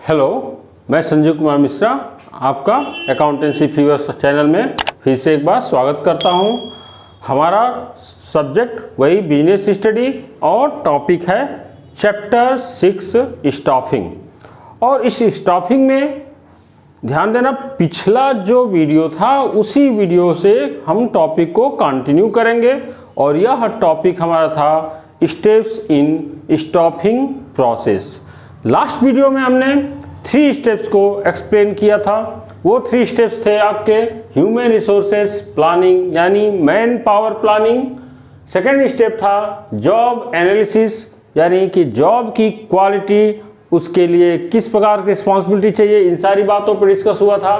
Hello, मैं संजीव कुमार मिश्रा आपका accountancy fevers channel में फिर से एक बार स्वागत करता हूं। हमारा सब्जेक्ट वही बिजनेस स्टडी और टॉपिक है चैप्टर 6 स्टाफिंग। और इस स्टाफिंग में ध्यान देना, पिछला जो वीडियो था उसी वीडियो से हम टॉपिक को कंटिन्यू करेंगे और यह टॉपिक हमारा था steps in staffing process. Last video में हमने 3 स्टेप्स को एक्सप्लेन किया था। वो 3 स्टेप्स थे आपके ह्यूमन रिसोर्सेज प्लानिंग यानी man power planning. Second step था जॉब एनालिसिस यानी कि जॉब की क्वालिटी, उसके लिए किस प्रकार की रिस्पॉन्सिबिलिटी चाहिए, इन सारी बातों पर डिस्कस हुआ था।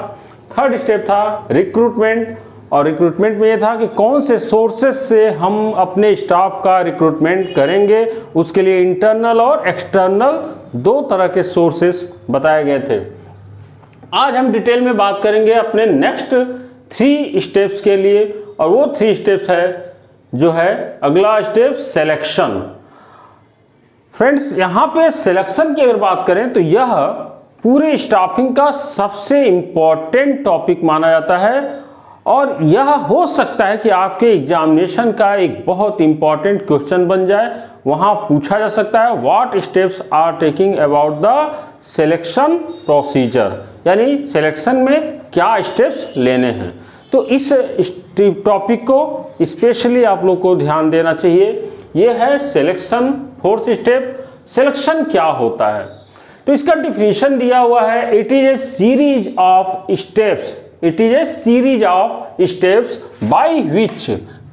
थर्ड स्टेप था रिक्रूटमेंट, और रिक्रूटमेंट में ये था कि कौन से सोर्सेस से हम अपने स्टाफ का रिक्रूटमेंट करेंगे। उसके लिए इंटरनल और एक्सटर्नल 2 तरह के सोर्सेस बताए गए थे। आज हम डिटेल में बात करेंगे अपने नेक्स्ट 3 स्टेप्स के लिए, और वो 3 स्टेप्स है जो है अगला स्टेप सिलेक्शन। फ्रेंड्स, यहाँ पे सिलेक्शन की अगर बात करें तो यह पूरे स्टाफिंग का सबसे इम्पॉर्टेंट टॉपिक माना जाता है, और यह हो सकता है कि आपके एग्जामिनेशन का एक बहुत इंपॉर्टेंट क्वेश्चन बन जाए। वहाँ पूछा जा सकता है what steps are taking about the selection procedure, यानी सिलेक्शन में क्या स्टेप्स लेने हैं। तो इस टॉपिक को स्पेशली आप लोग को ध्यान देना चाहिए। ये है सिलेक्शन। 4th स्टेप, सिलेक्शन क्या होता है? तो इसका डिफिनीशन दिया हुआ है, it is a series of steps, it is a series of steps by which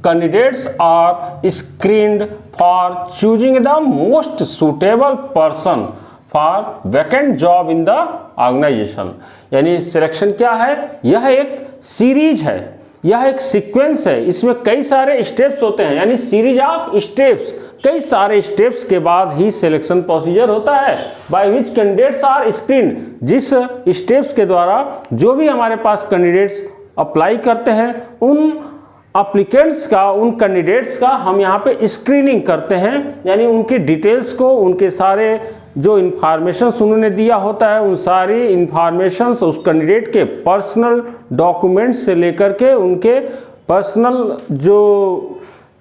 candidates are screened for choosing the most suitable person for vacant job in the organization। यानी selection क्या है? यह एक series है, यह एक sequence है, इसमें कई सारे स्टेप्स होते हैं, यानी सीरीज ऑफ स्टेप्स। कई सारे स्टेप्स के बाद ही सिलेक्शन प्रोसीजर होता है। By which candidates are screen, जिस स्टेप्स के द्वारा जो भी हमारे पास कैंडिडेट्स अप्लाई करते हैं उन एप्लीकेंट्स का, उन कैंडिडेट्स का हम यहाँ पे स्क्रीनिंग करते हैं, यानी उनकी डिटेल्स को, उनके सारे जो इन्फॉर्मेशंस उन्होंने दिया होता है उन सारी इन्फॉर्मेशंस, उस कैंडिडेट के पर्सनल डॉक्यूमेंट्स से लेकर के उनके पर्सनल जो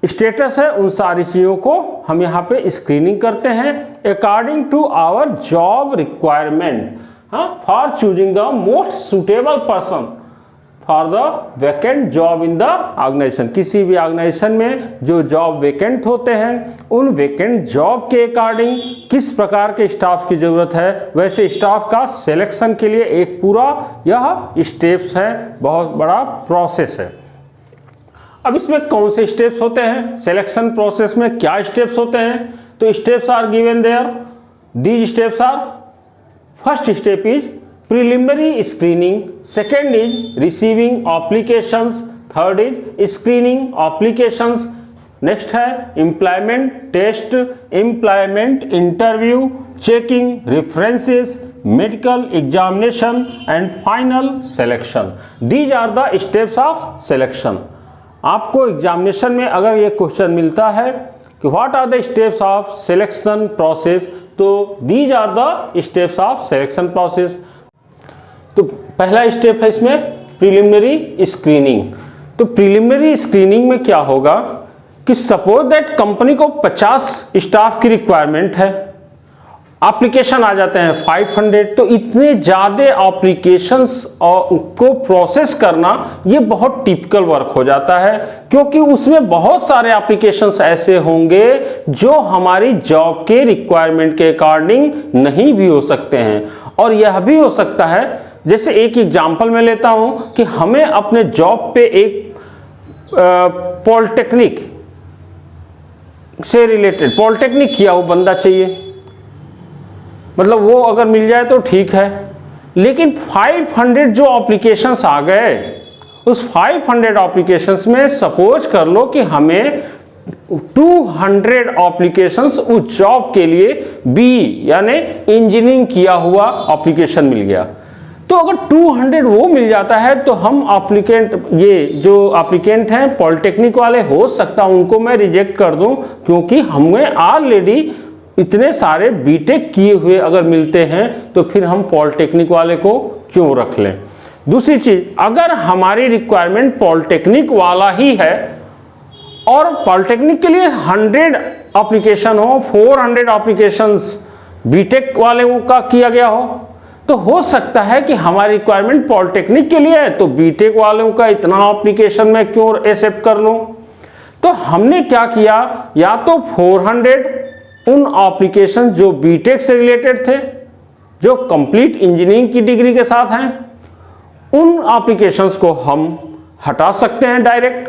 स्टेटस है उन सारी चीज़ों को हम यहाँ पे स्क्रीनिंग करते हैं according to our job requirement, for choosing the most suitable person for the vacant job in the organization. किसी भी ऑर्गेनाइजेशन में जो जॉब वैकेंट होते हैं उन वैकेंट जॉब के अकॉर्डिंग किस प्रकार के स्टाफ की ज़रूरत है, वैसे स्टाफ का सिलेक्शन के लिए एक पूरा यह स्टेप्स है, बहुत बड़ा प्रोसेस है। अब इसमें कौन से स्टेप्स होते हैं? सिलेक्शन प्रोसेस में क्या स्टेप्स होते हैं? तो steps are given there. These steps are, first step is preliminary screening, second is receiving applications, third is screening applications, next है employment test, employment interview, checking references, medical examination and final selection. These are the steps of selection. आपको examination में अगर ये question मिलता है कि what are the steps of selection process, तो these are the steps of selection process. तो पहला स्टेप है इसमें प्रिलिमिनरी स्क्रीनिंग। तो प्रिलिमिनरी स्क्रीनिंग में क्या होगा कि सपोज दैट कंपनी को 50 स्टाफ की रिक्वायरमेंट है, एप्लीकेशन आ जाते हैं 500, तो इतने ज़्यादा एप्लीकेशंस को प्रोसेस करना ये बहुत टिपिकल वर्क हो जाता है, क्योंकि उसमें बहुत सारे एप्लीकेशंस ऐसे होंगे जो हमारी जॉब के रिक्वायरमेंट के अकॉर्डिंग नहीं भी हो सकते हैं। और यह भी हो सकता है, जैसे एक एग्जांपल मैं लेता हूं कि हमें अपने जॉब पे एक पॉलिटेक्निक से रिलेटेड पॉलिटेक्निक किया वो बंदा चाहिए, मतलब वो अगर मिल जाए तो ठीक है, लेकिन 500 जो एप्लीकेशंस आ गए, उस 500 एप्लीकेशंस में सपोज कर लो कि हमें 200 एप्लीकेशंस उस जॉब के लिए बी यानी इंजीनियरिंग किया हुआ एप्लीकेशन मिल गया। तो अगर 200 वो मिल जाता है तो हम एप्लीकेंट, ये जो एप्लीकेंट हैं पॉलिटेक्निक वाले, हो सकता है उनको मैं रिजेक्ट कर दूं, क्योंकि हमें ऑलरेडी इतने सारे बीटेक किए हुए अगर मिलते हैं तो फिर हम पॉलिटेक्निक वाले को क्यों रख लें। दूसरी चीज, अगर हमारी रिक्वायरमेंट पॉलिटेक्निक वाला ही है और पॉलिटेक्निक के लिए 100 एप्लीकेशन हो, 400 एप्लीकेशंस बीटेक वाले का किया गया हो हो सकता है कि हमारी रिक्वायरमेंट पॉलिटेक्निक के लिए है तो बीटेक वालों का इतना एप्लीकेशन मैं क्यों एक्सेप्ट कर लूं। तो हमने क्या किया, या तो 400 उन एप्लीकेशन जो बीटेक से रिलेटेड थे, जो कंप्लीट इंजीनियरिंग की डिग्री के साथ हैं, उन एप्लीकेशंस को हम हटा सकते हैं डायरेक्ट,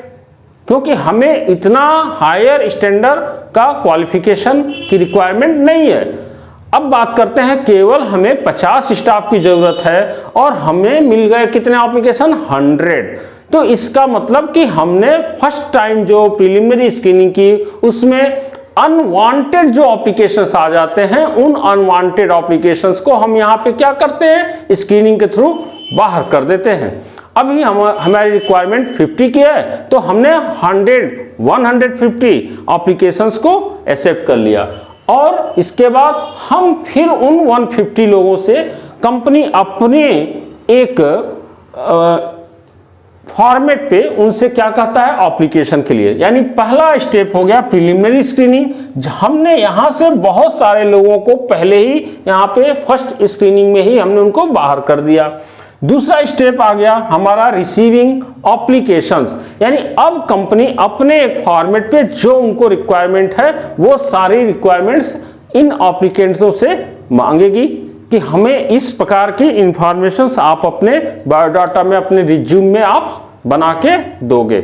क्योंकि हमें इतना हायर स्टैंडर्ड का क्वालिफिकेशन की रिक्वायरमेंट नहीं है। अब बात करते हैं, केवल हमें 50 स्टाफ की जरूरत है और हमें मिल गए कितने एप्लीकेशन, 100। तो इसका मतलब कि हमने फर्स्ट टाइम जो प्रिलिमिनरी स्क्रीनिंग की उसमें अनवांटेड जो एप्लीकेशंस आ जाते हैं, उन अनवांटेड एप्लीकेशंस को हम यहाँ पे क्या करते हैं, स्क्रीनिंग के थ्रू बाहर कर देते हैं। अभी हमारी रिक्वायरमेंट 50 की है तो हमने 150 एप्लीकेशंस को एक्सेप्ट कर लिया और इसके बाद हम फिर उन 150 लोगों से कंपनी अपने एक फॉर्मेट पे उनसे क्या कहता है, एप्लीकेशन के लिए। यानी पहला स्टेप हो गया प्रिलिमिनरी स्क्रीनिंग। हमने यहां से बहुत सारे लोगों को पहले ही यहाँ पे फर्स्ट स्क्रीनिंग में ही हमने उनको बाहर कर दिया। दूसरा स्टेप आ गया हमारा रिसीविंग एप्लीकेशंस, यानी अब कंपनी अपने एक फॉर्मेट पे जो उनको रिक्वायरमेंट है वो सारी रिक्वायरमेंट्स इन एप्लीकेंट्सों से मांगेगी कि हमें इस प्रकार की इंफॉर्मेशंस आप अपने बायोडाटा में, अपने रिज्यूम में आप बना के दोगे।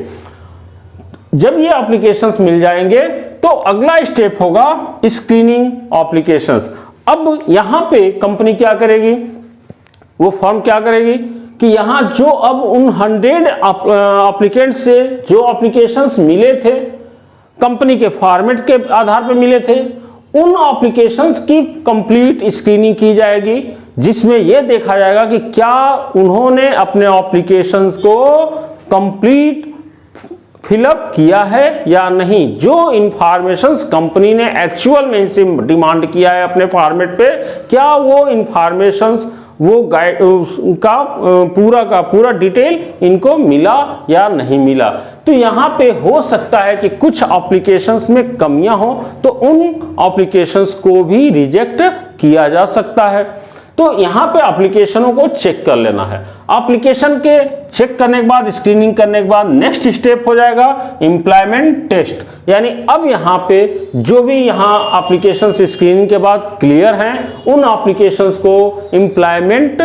जब ये एप्लीकेशंस मिल जाएंगे तो अगला स्टेप होगा स्क्रीनिंग एप्लीकेशंस। अब यहां पे कंपनी क्या करेगी, वो फर्म क्या करेगी कि यहां जो अब उन 100 एप्लीकेंट से जो एप्लीकेशंस मिले थे, कंपनी के फॉर्मेट के आधार पर मिले थे, उन एप्लीकेशंस की कंप्लीट स्क्रीनिंग की जाएगी, जिसमें यह देखा जाएगा कि क्या उन्होंने अपने एप्लीकेशंस को कंप्लीट फिलअप किया है या नहीं। जो इंफॉर्मेशंस कंपनी ने एक्चुअल में इनसे डिमांड किया है अपने फॉर्मेट पे, क्या वो इंफॉर्मेशंस, वो गाइड का पूरा डिटेल इनको मिला या नहीं मिला। तो यहाँ पे हो सकता है कि कुछ एप्लीकेशंस में कमियां हो तो उन एप्लीकेशंस को भी रिजेक्ट किया जा सकता है। तो यहाँ पे एप्लीकेशनों को चेक कर लेना है। एप्लीकेशन के चेक करने के बाद, स्क्रीनिंग करने के बाद नेक्स्ट स्टेप हो जाएगा एम्प्लॉयमेंट टेस्ट। यानी अब यहाँ पे जो भी यहाँ एप्लीकेशंस स्क्रीनिंग के बाद क्लियर हैं, उन एप्लीकेशंस को एम्प्लॉयमेंट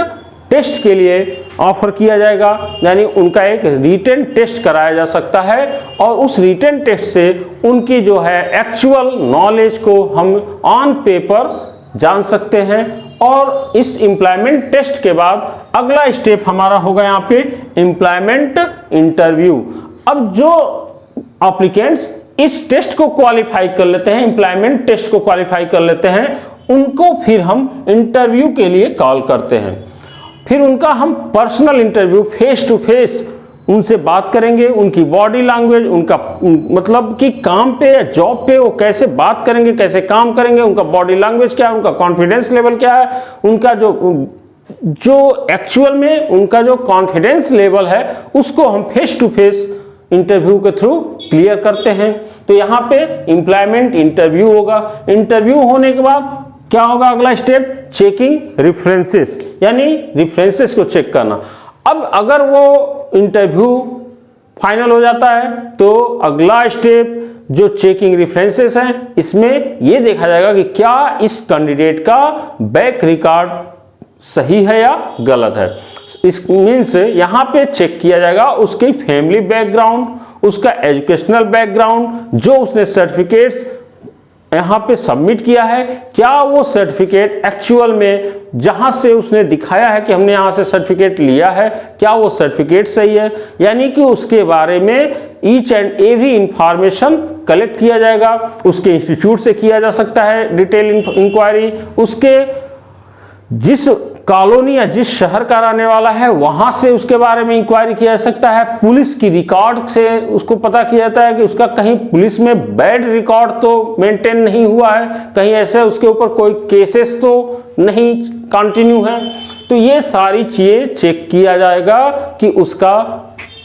टेस्ट के लिए ऑफर किया जाएगा। यानी उनका एक रिटन टेस्ट कराया जा सकता है और उस रिटन टेस्ट से उनकी जो है एक्चुअल नॉलेज को हम ऑन पेपर जान सकते हैं। और इस एम्प्लॉयमेंट टेस्ट के बाद अगला स्टेप हमारा होगा यहाँ पे एम्प्लॉयमेंट इंटरव्यू। अब जो एप्लीकेंट्स इस टेस्ट को क्वालिफाई कर लेते हैं, एम्प्लॉयमेंट टेस्ट को क्वालिफाई कर लेते हैं, उनको फिर हम इंटरव्यू के लिए कॉल करते हैं। फिर उनका हम personal interview, face to face उनसे बात करेंगे, उनकी बॉडी लैंग्वेज, उनका मतलब कि काम पे या जॉब पे वो कैसे बात करेंगे, कैसे काम करेंगे, उनका बॉडी लैंग्वेज क्या है, उनका कॉन्फिडेंस लेवल क्या है, उनका जो एक्चुअल में उनका जो कॉन्फिडेंस लेवल है उसको हम फेस टू फेस इंटरव्यू के थ्रू क्लियर करते हैं। तो यहाँ पे एम्प्लॉयमेंट इंटरव्यू होगा। इंटरव्यू होने के बाद क्या होगा अगला स्टेप, चेकिंग रेफरेंसेस, यानी रेफरेंसेस को चेक करना। अब अगर वो इंटरव्यू फाइनल हो जाता है तो अगला स्टेप जो चेकिंग रेफरेंसेस हैं, इसमें यह देखा जाएगा कि क्या इस कैंडिडेट का बैक रिकॉर्ड सही है या गलत है। इस मीन्स यहाँ पे चेक किया जाएगा उसकी फैमिली बैकग्राउंड, उसका एजुकेशनल बैकग्राउंड, जो उसने सर्टिफिकेट्स यहाँ पे सबमिट किया है, क्या वो सर्टिफिकेट एक्चुअल में जहाँ से उसने दिखाया है कि हमने यहाँ से सर्टिफिकेट लिया है, क्या वो सर्टिफिकेट सही है। यानी कि उसके बारे में each and every information collect किया जाएगा। उसके इंस्टीट्यूट से किया जा सकता है डिटेल इंक्वायरी, उसके जिस कॉलोनी या जिस शहर का रहने वाला है वहां से उसके बारे में इंक्वायरी किया जा सकता है। पुलिस की रिकॉर्ड से उसको पता किया जाता है कि उसका कहीं पुलिस में बैड रिकॉर्ड तो मेंटेन नहीं हुआ है, कहीं ऐसे उसके ऊपर कोई केसेस तो नहीं कंटिन्यू है। तो ये सारी चीजें चेक किया जाएगा कि उसका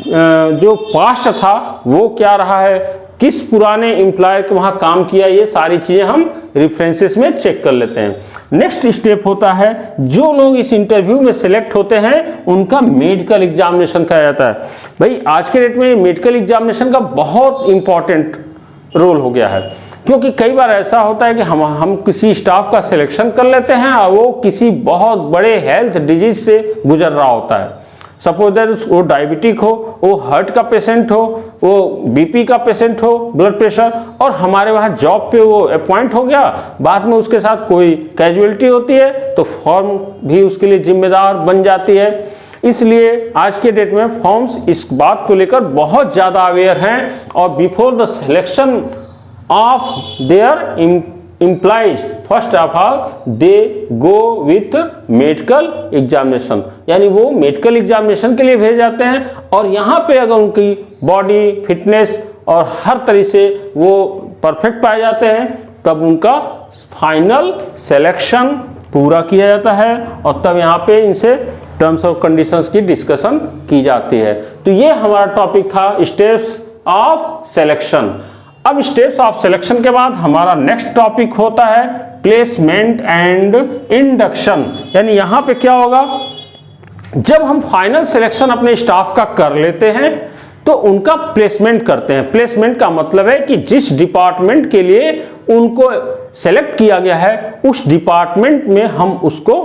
जो पास्ट था वो क्या रहा है, किस पुराने एम्प्लॉयर के वहां काम किया, ये सारी चीजें हम रेफरेंसेस में चेक कर लेते हैं। नेक्स्ट स्टेप होता है, जो लोग इस इंटरव्यू में सिलेक्ट होते हैं उनका मेडिकल एग्जामिनेशन कराया जाता है। भाई आज के डेट में मेडिकल एग्जामिनेशन का बहुत इंपॉर्टेंट रोल हो गया है, क्योंकि कई बार ऐसा होता है कि हम किसी स्टाफ का सिलेक्शन कर लेते हैं और वो किसी बहुत बड़े हेल्थ डिजीज से गुजर रहा होता है। सपोज दैट वो डायबिटिक हो, वो हार्ट का पेशेंट हो, वो बीपी का पेशेंट हो, ब्लड प्रेशर, और हमारे वहाँ जॉब पे वो अपॉइंट हो गया, बाद में उसके साथ कोई कैजुअलिटी होती है तो फॉर्म भी उसके लिए जिम्मेदार बन जाती है। इसलिए आज के डेट में फॉर्म्स इस बात को लेकर बहुत ज़्यादा अवेयर हैं और before the selection of their implies first of all they go with medical examination, यानी वो मेडिकल एग्जामिनेशन के लिए भेजे जाते हैं। और यहाँ पे अगर उनकी बॉडी फिटनेस और हर तरह से वो परफेक्ट पाए जाते हैं तब उनका फाइनल सिलेक्शन पूरा किया जाता है और तब यहाँ पे इनसे टर्म्स और कंडीशंस की डिस्कशन की जाती है। तो ये हमारा टॉपिक था स्टेप्स ऑफ सिलेक्शन। अब स्टेप्स ऑफ सिलेक्शन के बाद हमारा नेक्स्ट टॉपिक होता है प्लेसमेंट एंड इंडक्शन। यानी यहाँ पे क्या होगा, जब हम फाइनल सिलेक्शन अपने स्टाफ का कर लेते हैं तो उनका प्लेसमेंट करते हैं। प्लेसमेंट का मतलब है कि जिस डिपार्टमेंट के लिए उनको सेलेक्ट किया गया है उस डिपार्टमेंट में हम उसको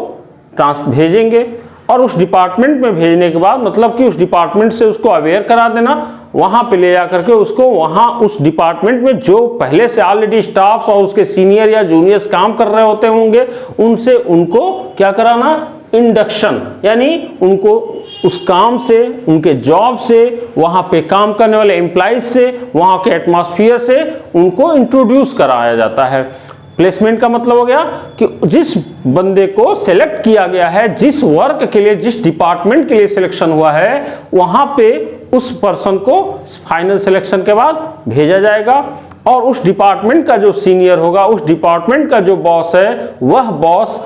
भेजेंगे, और उस डिपार्टमेंट में भेजने के बाद मतलब कि उस डिपार्टमेंट से उसको अवेयर करा देना, वहां पे ले जा करके उसको वहां उस डिपार्टमेंट में जो पहले से ऑलरेडी स्टाफ और उसके सीनियर या जूनियर्स काम कर रहे होते होंगे उनसे उनको क्या कराना, इंडक्शन, यानी उनको उस काम से, उनके जॉब से, वहां पे काम करने वाले एम्प्लॉइज से, वहां के एटमॉस्फेयर से उनको इंट्रोड्यूस कराया जाता है। प्लेसमेंट का मतलब हो गया कि जिस बंदे को सिलेक्ट किया गया है, जिस वर्क के लिए, जिस डिपार्टमेंट के लिए सिलेक्शन हुआ है, वहां पे उस पर्सन को फाइनल सिलेक्शन के बाद भेजा जाएगा और उस डिपार्टमेंट का जो सीनियर होगा, उस डिपार्टमेंट का जो बॉस है, वह बॉस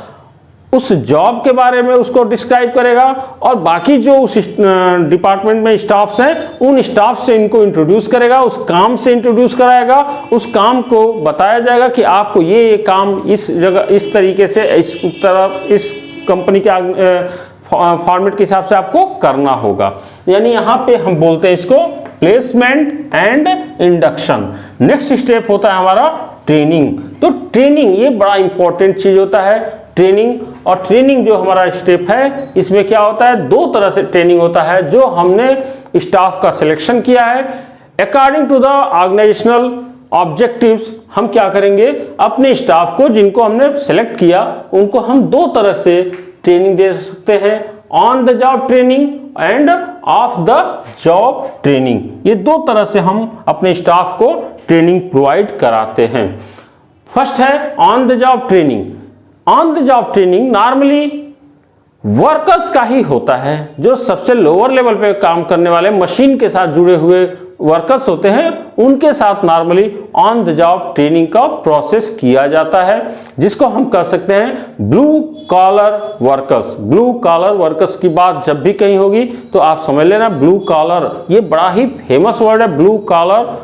उस जॉब के बारे में उसको डिस्क्राइब करेगा और बाकी जो उस डिपार्टमेंट में स्टाफ्स हैं उन स्टाफ से इनको इंट्रोड्यूस करेगा, उस काम से इंट्रोड्यूस कराएगा, उस काम को बताया जाएगा कि आपको ये काम इस जगह इस तरीके से इस तरह इस कंपनी के फॉर्मेट के हिसाब से आपको करना होगा। यानी यहाँ पे हम बोलते हैं इसको placement and induction. Next step होता है हमारा ट्रेनिंग। तो ट्रेनिंग ये बड़ा इंपॉर्टेंट चीज होता है, ट्रेनिंग। और ट्रेनिंग जो हमारा स्टेप है इसमें क्या होता है, दो तरह से ट्रेनिंग होता है। जो हमने स्टाफ का सिलेक्शन किया है according to the organizational objectives, हम क्या करेंगे, अपने स्टाफ को जिनको हमने सेलेक्ट किया उनको हम दो तरह से ट्रेनिंग दे सकते हैं, on the job training and off the job training. ये दो तरह से हम अपने स्टाफ को ट्रेनिंग प्रोवाइड कराते हैं। फर्स्ट है on the job training. On the job training normally workers का ही होता है, जो सबसे लोअर लेवल पे काम करने वाले मशीन के साथ जुड़े हुए वर्कर्स होते हैं उनके साथ normally on the job training का प्रोसेस किया जाता है, जिसको हम कह सकते हैं blue collar workers. Blue collar workers की बात जब भी कहीं होगी तो आप समझ लेना ब्लू कॉलर ये बड़ा ही फेमस वर्ड है, ब्लू कॉलर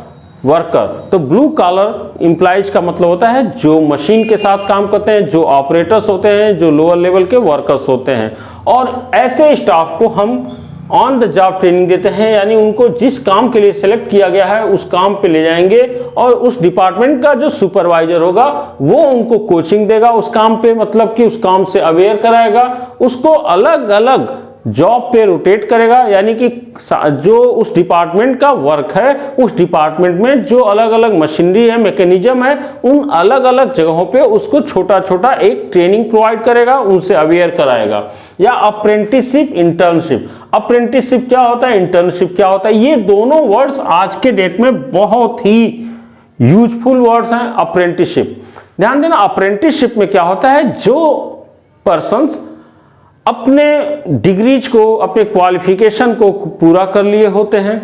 वर्कर। तो ब्लू कॉलर एम्प्लॉइज का मतलब होता है जो मशीन के साथ काम करते हैं, जो ऑपरेटर्स होते हैं, जो लोअर लेवल के वर्कर्स होते हैं। और ऐसे स्टाफ को हम ऑन द जॉब ट्रेनिंग देते हैं, यानी उनको जिस काम के लिए सेलेक्ट किया गया है उस काम पे ले जाएंगे और उस डिपार्टमेंट का जो सुपरवाइजर होगा वो उनको कोचिंग देगा उस काम पे, मतलब कि उस काम से अवेयर कराएगा, उसको अलग अलग जॉब पे रोटेट करेगा। यानी कि जो उस डिपार्टमेंट का वर्क है उस डिपार्टमेंट में जो अलग अलग मशीनरी है, मैकेनिज्म है, उन अलग अलग जगहों पे उसको छोटा छोटा एक ट्रेनिंग प्रोवाइड करेगा, उनसे अवेयर कराएगा। या अप्रेंटिसशिप, इंटर्नशिप। अप्रेंटिसशिप क्या होता है, इंटर्नशिप क्या होता है, ये दोनों वर्ड्स आज के डेट में बहुत ही यूजफुल वर्ड्स हैं। अप्रेंटिसशिप ध्यान देना, अप्रेंटिसशिप में क्या होता है, जो पर्सन्स अपने डिग्रीज को, अपने क्वालिफिकेशन को पूरा कर लिए होते हैं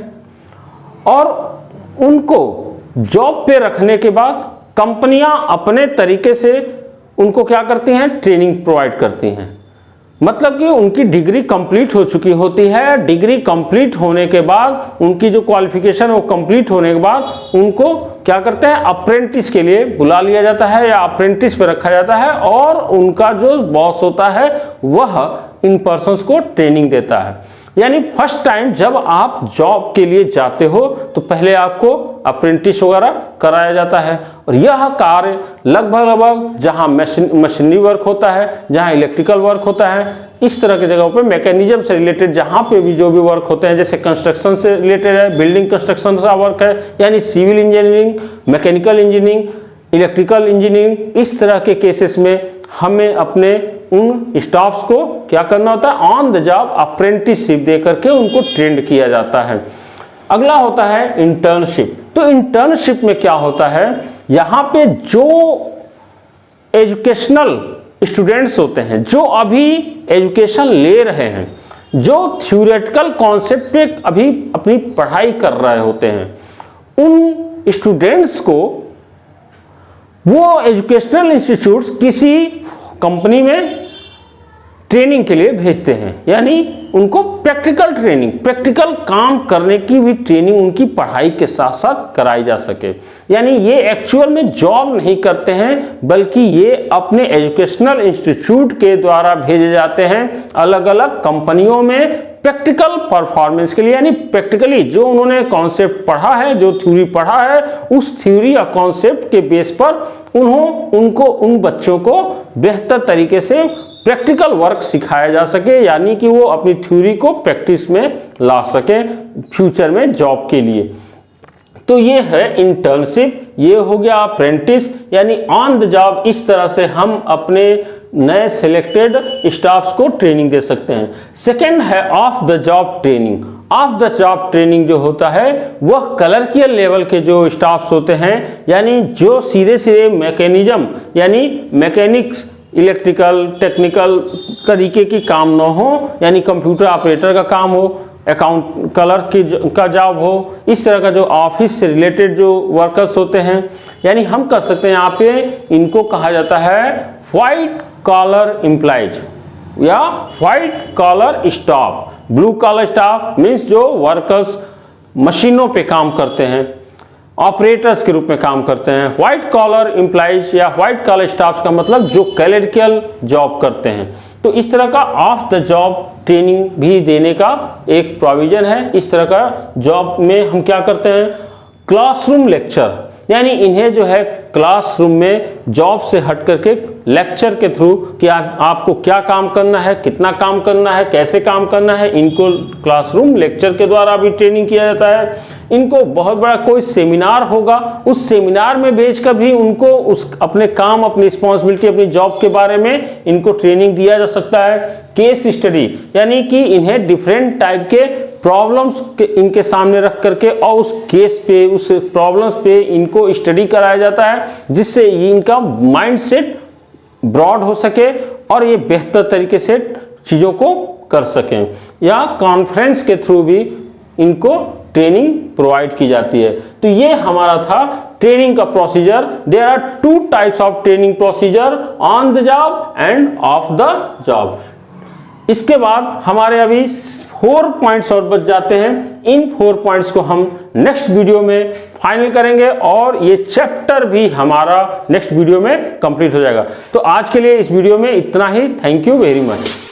और उनको जॉब पे रखने के बाद कंपनियां अपने तरीके से उनको क्या करती हैं, ट्रेनिंग प्रोवाइड करती हैं। मतलब कि उनकी डिग्री कंप्लीट हो चुकी होती है, डिग्री कंप्लीट होने के बाद उनकी जो क्वालिफिकेशन है वो कंप्लीट होने के बाद उनको क्या करते हैं, अप्रेंटिस के लिए बुला लिया जाता है या अप्रेंटिस पे रखा जाता है और उनका जो बॉस होता है वह इन पर्सन्स को ट्रेनिंग देता है। यानी फर्स्ट टाइम जब आप जॉब के लिए जाते हो तो पहले आपको अप्रेंटिस वगैरह कराया जाता है और यह कार्य लगभग जहां मशीनरी वर्क होता है, जहां इलेक्ट्रिकल वर्क होता है, इस तरह की जगहों पे मैकेनिज्म से रिलेटेड जहां पे भी जो भी वर्क होते हैं, जैसे कंस्ट्रक्शन से रिलेटेड है, बिल्डिंग कंस्ट्रक्शन का वर्क है, यानी civil engineering, mechanical engineering, electrical engineering, इस तरह के केसेस में हमें अपने उन स्टाफ्स को क्या करना होता है, ऑन द जॉब अप्रेंटिसशिप दे करके उनको ट्रेंड किया जाता है। अगला होता है इंटर्नशिप। तो इंटर्नशिप में क्या होता है, यहाँ पे जो एजुकेशनल स्टूडेंट्स होते हैं, जो अभी एजुकेशन ले रहे हैं, जो थ्योरेटिकल कॉन्सेप्ट पे अभी अपनी पढ़ाई कर रहे होते हैं, उन स्टूडेंट्स को वो एजुकेशनल इंस्टीट्यूट्स किसी कंपनी में ट्रेनिंग के लिए भेजते हैं। यानी उनको प्रैक्टिकल ट्रेनिंग, प्रैक्टिकल काम करने की भी ट्रेनिंग उनकी पढ़ाई के साथ साथ कराई जा सके। यानी ये एक्चुअल में जॉब नहीं करते हैं, बल्कि ये अपने एजुकेशनल इंस्टीट्यूट के द्वारा भेजे जाते हैं अलग अलग कंपनियों में प्रैक्टिकल परफॉर्मेंस के लिए। यानी प्रैक्टिकली जो उन्होंने कॉन्सेप्ट पढ़ा है, जो थ्योरी पढ़ा है, उस थ्योरी या कॉन्सेप्ट के बेस पर उनको उन बच्चों को बेहतर तरीके से प्रैक्टिकल वर्क सिखाया जा सके, यानी कि वो अपनी थ्योरी को प्रैक्टिस में ला सके फ्यूचर में जॉब के लिए। तो ये है इंटर्नशिप, ये हो गया अप्रेंटिस, यानी ऑन द जॉब। इस तरह से हम अपने नए सिलेक्टेड स्टाफ्स को ट्रेनिंग दे सकते हैं। सेकेंड है of the job training. Of the job training जो होता है वह क्लर्कियल लेवल के जो स्टाफ्स होते हैं, यानी जो सीधे सीधे मैकेनिज्म यानी मैकेनिक्स, इलेक्ट्रिकल, टेक्निकल तरीके की काम न हो, यानी कंप्यूटर ऑपरेटर का काम हो, अकाउंट क्लर्क का जॉब हो, इस तरह का जो ऑफिस से रिलेटेड जो वर्कर्स होते हैं, यानी हम कर सकते हैं यहाँ पे इनको कहा जाता है व्हाइट कॉलर एम्प्लॉइज या white collar staff. Blue collar staff means जो वर्कर्स मशीनों पे काम करते हैं, ऑपरेटर्स के रूप में काम करते हैं। व्हाइट कॉलर एम्प्लॉइज या व्हाइट कॉलर स्टाफ का मतलब जो क्लरिकल जॉब करते हैं। तो इस तरह का ऑफ द जॉब ट्रेनिंग भी देने का एक प्रोविजन है। इस तरह का जॉब में हम क्या करते हैं, क्लासरूम लेक्चर, यानी इन्हें जो है क्लासरूम में जॉब से हट करके लेक्चर के थ्रू कि आपको क्या काम करना है, कितना काम करना है, कैसे काम करना है, इनको क्लासरूम लेक्चर के द्वारा भी ट्रेनिंग किया जाता है। इनको बहुत बड़ा कोई सेमिनार होगा, उस सेमिनार में भेजकर भी उनको उस अपने काम, अपनी रिस्पॉन्सिबिलिटी, अपनी जॉब के बारे में इनको ट्रेनिंग दिया जा सकता है। केस स्टडी, यानी कि इन्हें डिफरेंट टाइप के प्रॉब्लम्स इनके सामने रख करके और उस केस पे, उस प्रॉब्लम्स पे इनको स्टडी कराया जाता है, जिससे इनका माइंड सेट ब्रॉड हो सके और ये बेहतर तरीके से चीज़ों को कर सकें। या कॉन्फ्रेंस के थ्रू भी इनको ट्रेनिंग प्रोवाइड की जाती है। तो ये हमारा था ट्रेनिंग का procedure. There are 2 types of training procedure, on the job and off the job. इसके बाद हमारे अभी 4 पॉइंट्स और बच जाते हैं। इन 4 पॉइंट्स को हम नेक्स्ट वीडियो में फाइनल करेंगे और ये चैप्टर भी हमारा नेक्स्ट वीडियो में कंप्लीट हो जाएगा। तो आज के लिए इस वीडियो में इतना ही। Thank you very much.